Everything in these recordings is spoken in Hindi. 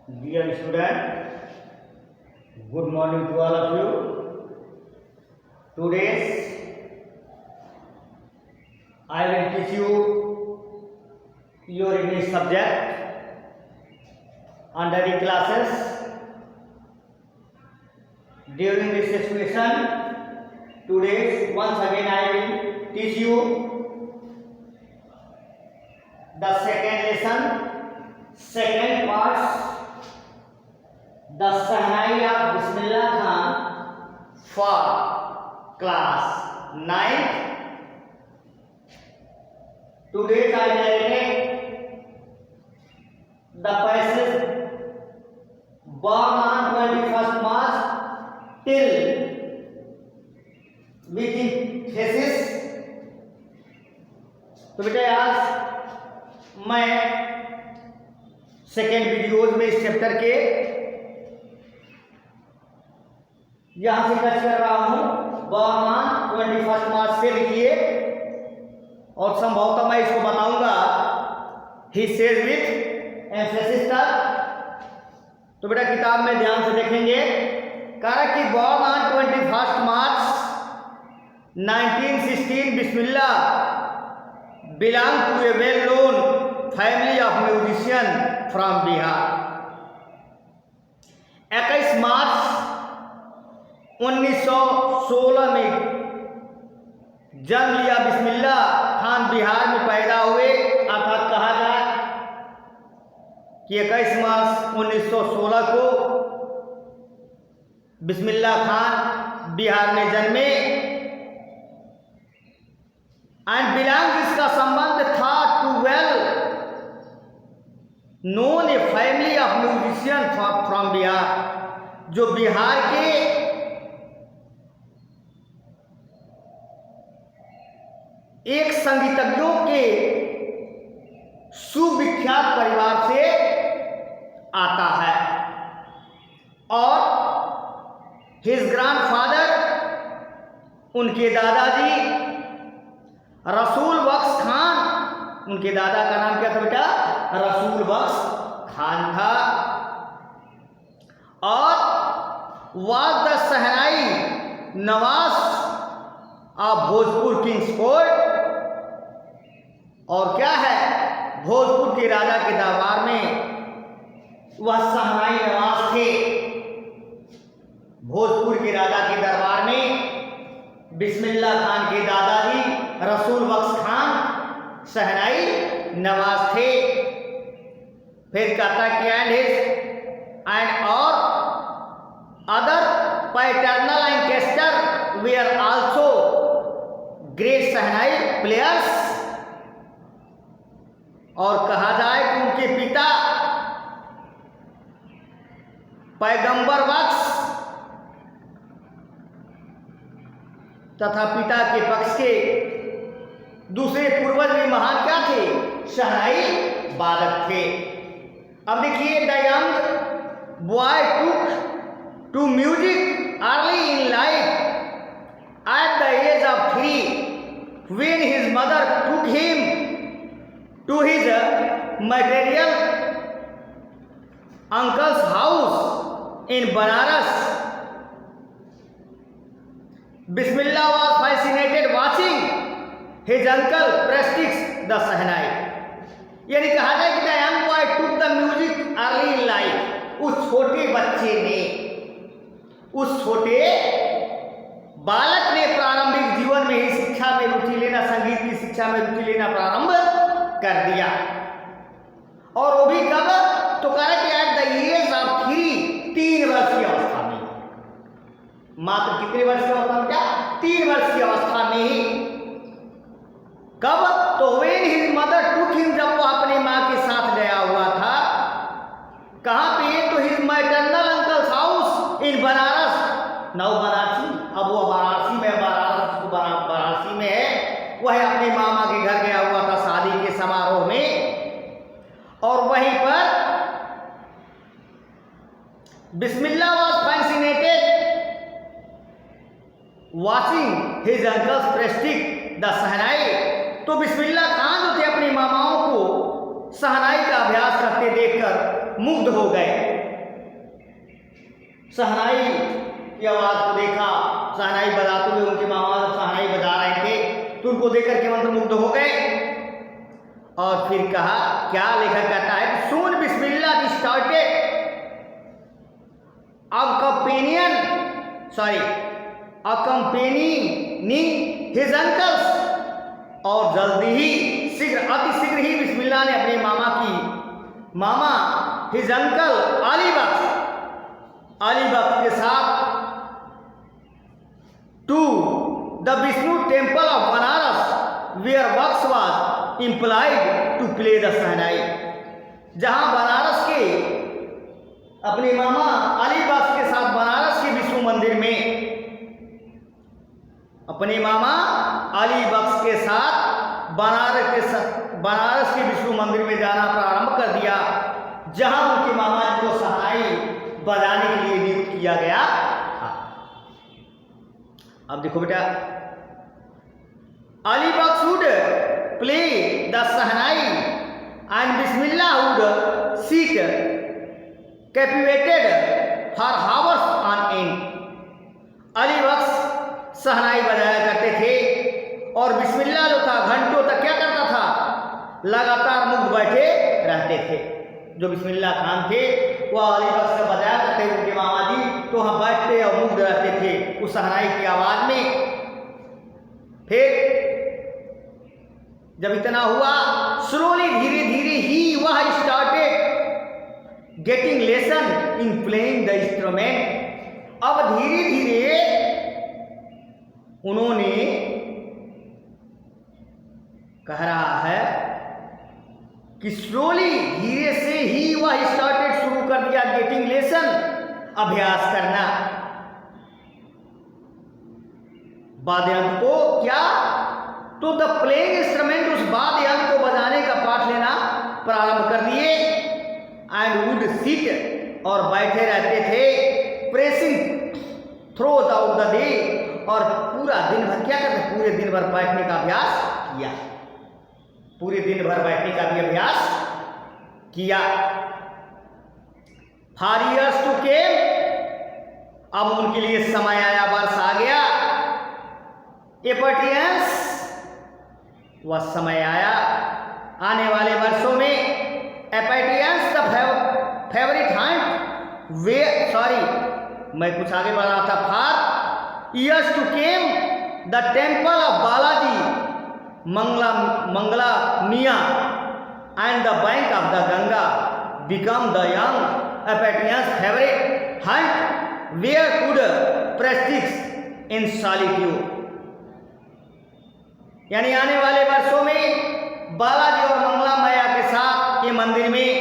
Dear student, good morning to all of you. Today's I will teach you your English subject under the classes. During this expression, today once again I will teach you the second lesson, second part. The Sahnai of Bismillah Khan for class 9th. Today I narrate the passage born on 21st March till with the thesis. तो बेटा आज मैं सेकेंड वीडियोज में इस चैप्टर के यहां से टच कर रहा हूं बर्मान 21 मार्च से लिखिए और संभवतः मैं इसको बताऊंगा ही सेज विथ एम्फेसिस तक। तो बेटा किताब में ध्यान से देखेंगे कहा कि बर्मान 21 March 1916 Bismillah belong to a well known family of musician from Bihar. 21 March 1916 में जन्म लिया बिस्मिल्लाह खान, बिहार में पैदा हुए। अर्थात कहा जाए कि 21 मार्च 1916 को बिस्मिल्लाह खान बिहार में जन्मे। एंड बिलोंग, इसका संबंध था to well known a family of musician from Bihar, जो बिहार के एक संगीतज्ञों के सुविख्यात परिवार से आता है। और हिज ग्रैंडफादर, उनके दादाजी रसूल बख्श खान, उनके दादा का नाम क्या था बेटा? रसूल बख्श खान था। और was the shehnai Nawaz of Bhojpur Kings court, और क्या है, भोजपुर के राजा के दरबार में वह सहनाई नवाज थे। भोजपुर के राजा के दरबार में बिस्मिल्लाह खान के दादाजी रसूल बख्श खान सहनाई नवाज थे। फिर कहता कि एंड और other paternal ancestor were also great shehnai players. और कहा जाए कि उनके पिता पैगंबर बख्श तथा पिता के पक्ष के दूसरे पूर्वज भी महान क्या थे? सहनाई वादक थे। अब देखिए, the young boy took to music early in life at the age of 3 when his mother took him to his material uncle's house in Banaras. Bismillah was fascinated watching his uncle practice the Sahnai. यानी कहा जाए कि the young boy took the music early in life. उस छोटे बच्चे ने, उस छोटे बालक ने प्रारंभिक जीवन में ही शिक्षा में रुचि लेना, संगीत की शिक्षा में रुचि लेना प्रारंभ कर दिया। और वो भी कब? तो कहा कि एट द एज ऑफ 3 वर्ष की अवस्था में। मात्र कितने वर्ष की अवस्था में? क्या? 3 वर्ष की अवस्था में ही। कब? तो when his mother took him, जब वो अपनी मां के साथ गया हुआ था। कहां पे? तो his maternal uncles house in Banaras. Now Banarasi, अब वो वाराणसी में, वाराणसी में है। वह अपने मामा के घर गया हुआ था शादी के समारोह में। और वहीं पर Bismillah was fascinated watching his uncles practise the shehnai. तो बिस्मिल्लाह खान जो थे अपनी मामाओं को सहनाई का अभ्यास करते देखकर मुग्ध हो गए। शहनाई की आवाज़ को देखा। शहनाई बजाते हुए उनके मामा शहनाई बजा रहे थे तो उनको देखकर के मंत्रमुग्ध हो गए। और फिर कहा, क्या लेखक कहता है, सून बिस्मिल्लाह स्टार्टेड accompanying his uncles, और जल्दी ही अति शीघ्र ही बिस्मिल्लाह ने अपने मामा हिज अंकल अली बख्श के साथ to the Vishnu temple of Banaras where Bakhsh was employed to play the shehnai, जहां बनारस के अपने मामा अली बख्श के साथ बनारस के विष्णु मंदिर में अपने मामा अली बख्श के साथ बनारस के विष्णु मंदिर में जाना प्रारंभ कर दिया, जहां उनके मामा जी को शहनाई बजाने के लिए नियुक्त किया गया था। अब देखो बेटा, Ali Bakhsh would play the shehnai and Bismillah would sit captivated for hours on end. Ali Bakhsh shehnai बजाया करते थे और बिस्मिल्लाह जो था घंटों तक क्या करता था, लगातार मुग्ध बैठे रहते थे। जो बिस्मिल्लाह खान थे वो अली बख्श से बजाया करते उनके मामा जी, तो हम बैठते और मुग्ध रहते थे उस शहनाई की आवाज़ में। फिर जब इतना हुआ, स्लोली धीरे धीरे ही वह started getting lesson in playing the instrument. अब धीरे धीरे उन्होंने, कह रहा है कि स्लोली धीरे से ही वह स्टार्टेड शुरू कर दिया गेटिंग लेसन अभ्यास करना, वाद्ययंत्र को क्या, तो द प्लेइंग इंस्ट्रूमेंट उस वाद्ययंत्र को बजाने का पाठ लेना प्रारंभ कर दिए। एंड वुड सिट और बैठे रहते थे, pressing throws out the day, और पूरा दिन भर क्या करते, पूरे दिन भर बैठने का अभ्यास किया, पूरे दिन भर बैठने का भी अभ्यास किया। फॉर इयर्स टू केम, अब उनके लिए समय आया, वर्ष आ गया। एपर्टियंस, वह समय आया आने वाले वर्षों में। Apprentice's the favourite haunt way, sorry मैं कुछ आगे बढ़ रहा था। For years to came the temple of Balaji Mangala निया and the bank of the Ganga become the young apprentice's favourite haunt where could practise in solitude. यानी आने वाले वर्षों में बालाजी और मंगला मैया के साथ के मंदिर में,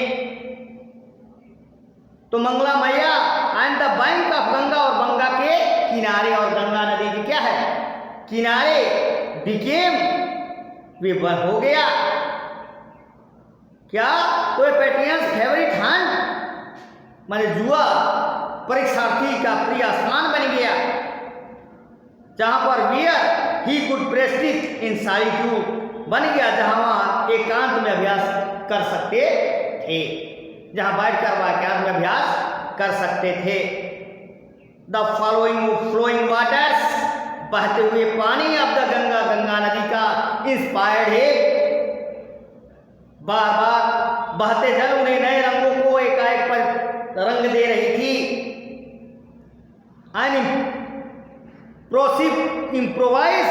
तो मंगला मैया and the bank of Ganga, और गंगा के किनारे, और गंगा नदी के क्या है किनारे, बिकेम वे हो गया क्या, तो एपेटियंस फेवरेट हंट माने जुआ परीक्षार्थी का प्रिय स्थान बन गया, जहां पर wear he could prestige in solitude बन गया, जहां वहां एकांत में अभ्यास कर सकते थे, जहां बैठकर वह एकांत में अभ्यास कर सकते थे। द फॉलोइंग फ्लोइंग वाटर्स, बहते हुए पानी ऑफ द गंगा, गंगा नदी का इंस्पायर्ड है, बार बार बहते जल उन्हें नए रंगों को एकाएक पर रंग दे रही थी। एंड इम्प्रोवाइज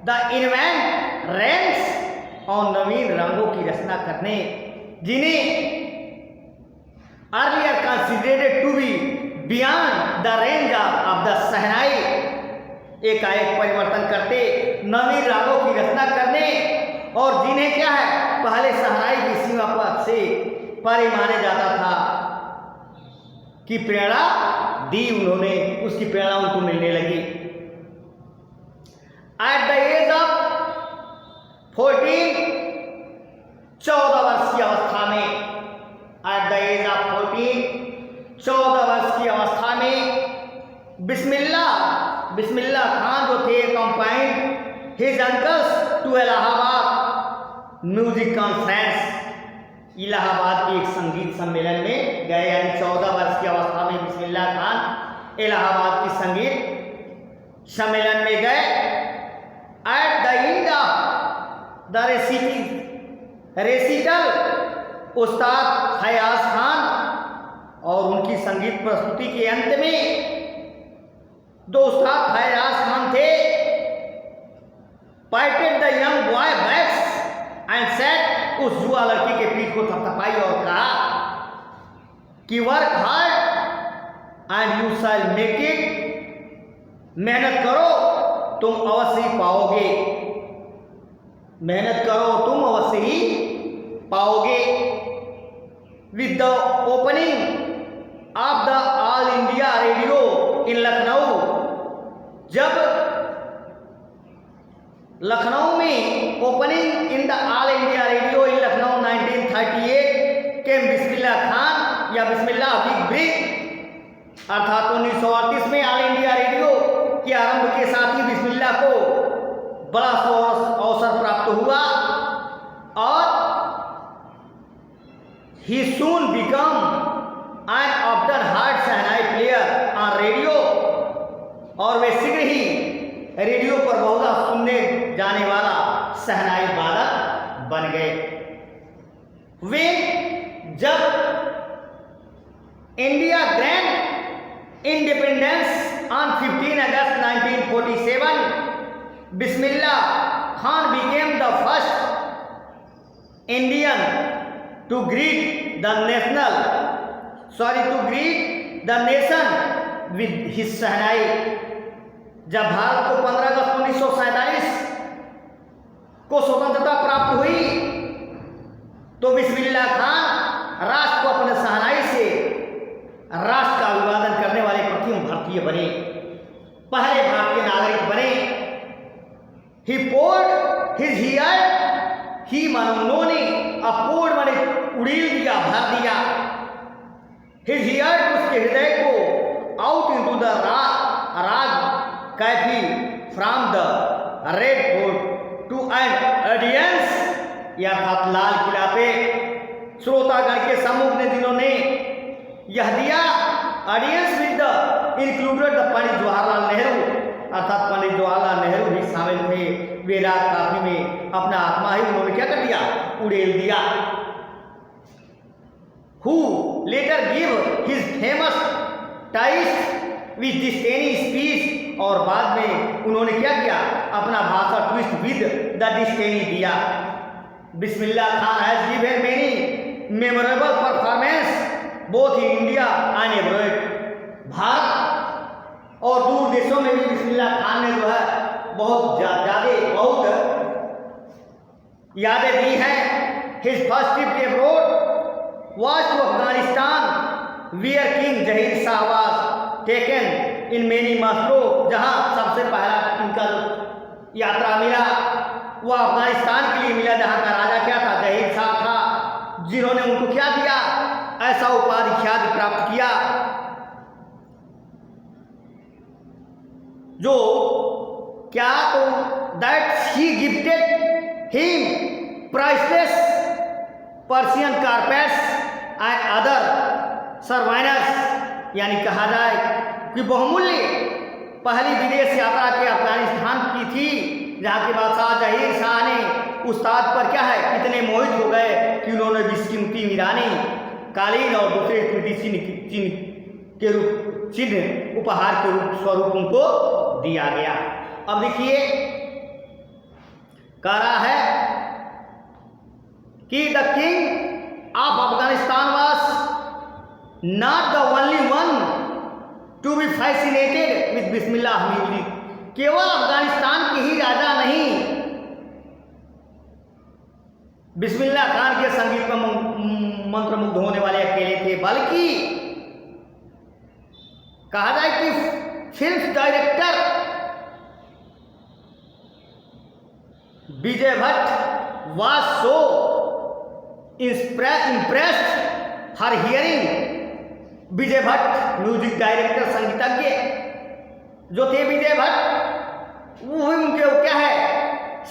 द इन्वेंट रेंस, और नवीन रंगों की रचना करने, जिन्हें earlier considered to be beyond the range of the shehnai, एकाएक परिवर्तन करते, नवीन रागों की रचना करने, और जिन्हें क्या है पहले शहनाई की सीमा पर से परे माने जाता था, की प्रेरणा दी उन्होंने, उसकी प्रेरणा उनको मिलने लगी। एट द एज ऑफ 14, 14 वर्ष की अवस्था में, एट द एज ऑफ 14, 14 वर्ष की अवस्था में बिस्मिल्लाह खान जो थे accompanied his uncles to Allahabad music conference, Allahabad के एक संगीत सम्मेलन में गए। यानी 14 वर्ष की अवस्था में बिस्मिल्लाह खान इलाहाबाद की संगीत सम्मेलन में गए। At the end of the recital उस्ताद फयाज खान और उनकी संगीत प्रस्तुति के अंत में दो उस्ताद फयाज खान थे, patted the young boy backs and said, उस जुआ लड़की के पीठ को थपथपाई और कहा कि work hard and you shall make it, मेहनत करो तुम अवश्य ही पाओगे, मेहनत करो तुम अवश्य ही पाओगे। With the opening of the All India Radio in Lucknow, जब लखनऊ में opening in the All India Radio in Lucknow 1938 के बिस्मिल्लाह खान या बिस्मिल्लाह बिग ब्रिक अर्थात 1938 में ऑल इंडिया रेडियो के आरंभ के साथ ही बिस्मिल्लाह को बड़ा अवसर प्राप्त हुआ और he soon become an often heard shehnai player on radio, और वे शीघ्र ही रेडियो पर बहुत सुनने जाने वाला शहनाई वादक बन गए। वे जब India grand independence on 15 August 1947 Bismillah Khan became the first Indian to greet the nation with his शहनाई। जब भारत को 15 अगस्त 1947 को स्वतंत्रता प्राप्त हुई तो बिस्मिल्लाह खान राष्ट्र को अपने शहनाई से राष्ट्र का अभिवादन करने वाले प्रथम भारतीय बने, पहले भारतीय नागरिक बने। ही poured his heart, ही मानो उन्होंने अपोर्ड माने उड़ील दिया, भर दिया। His heart, उसके हृदय को out into the raag Kafi from the red fort to an audience, अर्थात लाल किला पे श्रोतागण के सम्मुख ने जिन्होंने यह दिया। Audience with the included the Pandit Jawaharlal Nehru, अर्थात पंडित जवाहरलाल नेहरू भी शामिल थे। वे राग काफी में अपना आत्मा ही उन्होंने क्या कर दिया, उड़ेल दिया। Who later gave his famous twist with Destiny speech, और बाद में उन्होंने क्या किया, अपना भाषा ट्विस्ट विद द Destiny दिया। Bismillah Khan has given many memorable performance both in India and abroad, Bharat और दूर देशों में भी बिस्मिल्लाह खान ने जो है बहुत यादें दी हैं। His first trip abroad was to Afghanistan where King Zahir Shah was taken in many Moscow, जहां सबसे पहला इनका यात्रा मिला वह अफगानिस्तान के लिए मिला, जहां का राजा क्या था, जहीर शाह था, जिन्होंने उनको क्या दिया, ऐसा उपाधि ख्याति प्राप्त किया जो क्या, तो that he gifted him priceless Persian carpets and other souvenirs, यानी कहा जाए कि बहुमूल्य पहली विदेश यात्रा के अफगानिस्तान की थी, जहाँ के बादशाह जहीर शाह ने उस्ताद पर क्या है इतने मोहित हो गए कि उन्होंने बेशकीमती मीरानी कालीन और दूसरे कीमती चिन्ह के रूप चिन्ह उपहार के रूप स्वरूप उनको दिया गया। अब देखिए कह रहा है कि the king of Afghanistan was not the only one to be fascinated with Bismillah music, केवल अफगानिस्तान के ही राजा नहीं बिस्मिल्लाह खान के संगीत में मंत्रमुग्ध होने वाले अकेले थे, बल्कि कहा जाए कि film director Vijay Bhatt was so impressed her hearing, Vijay Bhatt music director संगीतज्ञ जो थे विजय भट्ट, वो उनके क्या है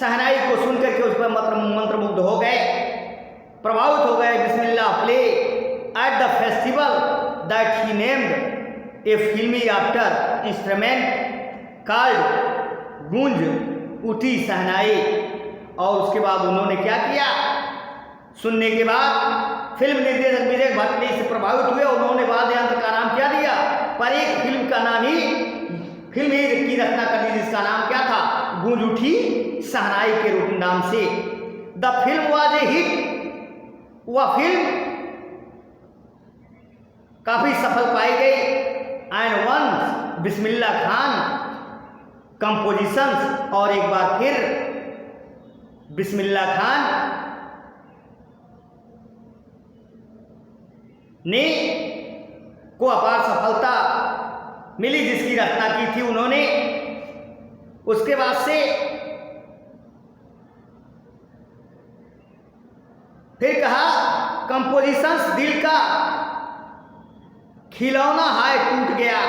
शहनाई को सुनकर के उस पर मंत्रमुग्ध हो गए, प्रभावित हो गए। Bismillah play at the festival that he named a film after instrument called गूंज उठी शहनाई। और उसके बाद उन्होंने क्या किया, सुनने के बाद फिल्म निर्देशक विजय भट्ट ने इससे प्रभावित हुए। उन्होंने वाद्य यंत्र का नाम क्या दिया, पर एक फिल्म का नाम ही फिल्म की रचना कर दी जिसका नाम क्या था, गूंज उठी शहनाई के रूप नाम से। The film was a hit, वह फिल्म काफी सफल पाई गई। And one Bismillah Khan compositions, और एक बार फिर बिस्मिल्लाह खान ने को अपार सफलता मिली जिसकी रचना की थी उन्होंने। उसके बाद से फिर कहा कंपोजिशंस दिल का खिलौना हाय टूट गया।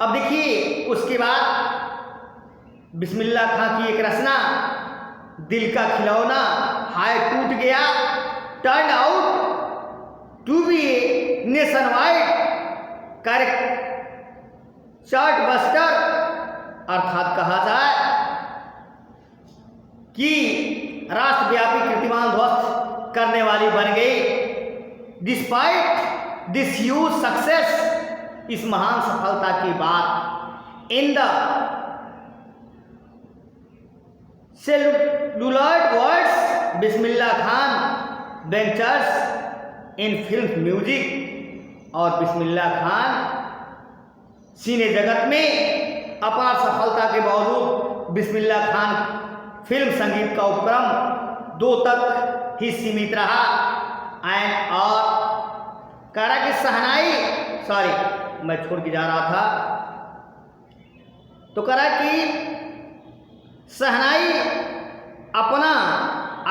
अब देखिए उसके बाद बिस्मिल्लाह खां की एक रचना दिल का खिलौना हाय टूट गया turn out to be nationwide chartbuster, अर्थात कहा जाए कि राष्ट्रव्यापी कीर्तिमान ध्वस्त करने वाली बन गई। डिस्पाइट दिस ह्यूज सक्सेस, इस महान सफलता के बाद in the celluloid words Bismillah Khan ventures in film music, और बिस्मिल्लाह खान सिने जगत में अपार सफलता के बावजूद बिस्मिल्लाह खान फिल्म संगीत का उपक्रम 2 तक ही सीमित रहा। एंड और कह रहा कि शहनाई, सॉरी मैं छोड़ के जा रहा था, तो कह रहा कि शहनाई अपना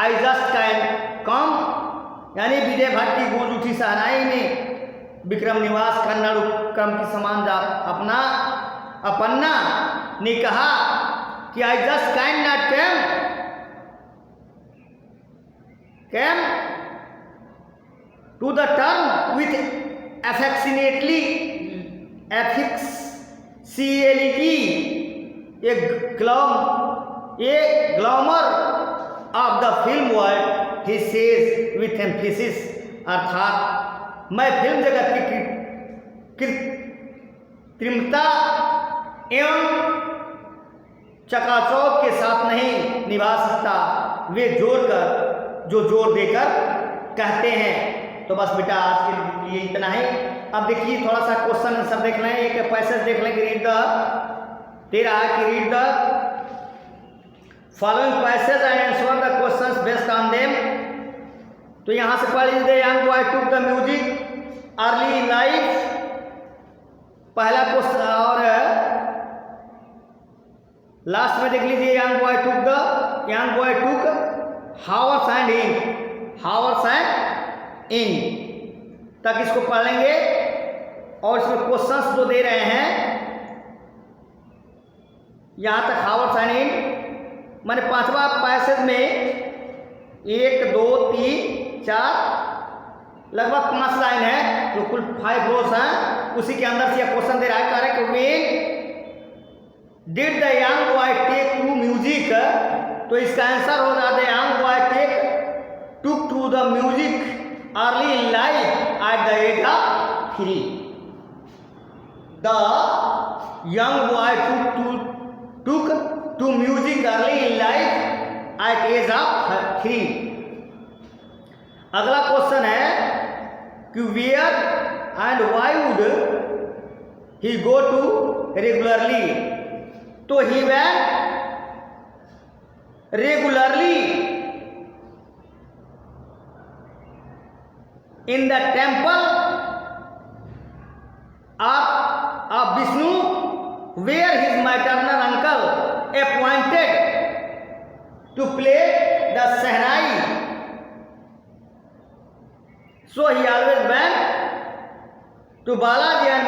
आई जस्ट कैन कम, यानी विजय भट्ट की गूंज उठी शहनाई में विक्रम निवास कन्नड़ उपक्रम की समान अपना अपन्ना ने कहा कि I just can not come to the term with affectionately artificiality a glamour of the film world he says with emphasis, अर्थात मैं फिल्म जगत की कृत्रिमता एवं चकाचौंध के साथ नहीं निभा सकता, वे जो जोर देकर कहते हैं। तो बस बेटा आज के लिए इतना ही। अब देखिए थोड़ा सा क्वेश्चन आंसर देख लें, एक पैसेज देख लें कि रीड द तेरा कि read the following passage and answer the questions based on them. तो यहां से पढ़ लीजिए, young boy took the music early in life, पहला क्वेश्चन, और लास्ट में देख लीजिए young boy took hours and in तक इसको पढ़ लेंगे। और इसमें क्वेश्चंस जो दे रहे हैं यहां तक हावर्स एंड इन, मैंने 5वां पैसेज में 1 2 3 4 लगभग 5 लाइन है, जो कुल 5 रोज हैं, उसी के अंदर से यह क्वेश्चन दे रहा है। कह रहा है कि when did the young boy take to music, तो इसका आंसर हो रहा है young boy took to the music early in life at the age of 3। The young boy took to music early in life at age of 3। अगला क्वेश्चन है कि where and why would he go to regularly, तो he went regularly in the temple of Vishnu where his maternal uncle appointed to play the shehnai, so he always went to Balaji and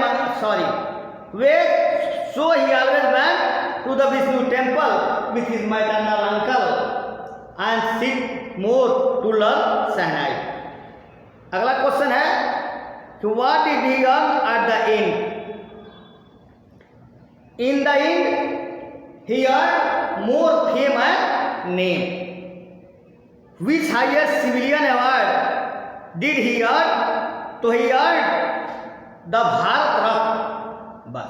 so he always went to the Vishnu temple with his maternal uncle and sit more to learn Sahnai. अगला क्वेश्चन है कि what did he earn at the end, In the end, he earned more fame and name. Which highest civilian award did he earn? तो he earned the Bharat Ratna.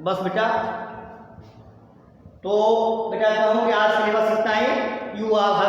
बस बेटा. तो बेटा कहूँ कि आज सिलेबस इतना ही. You are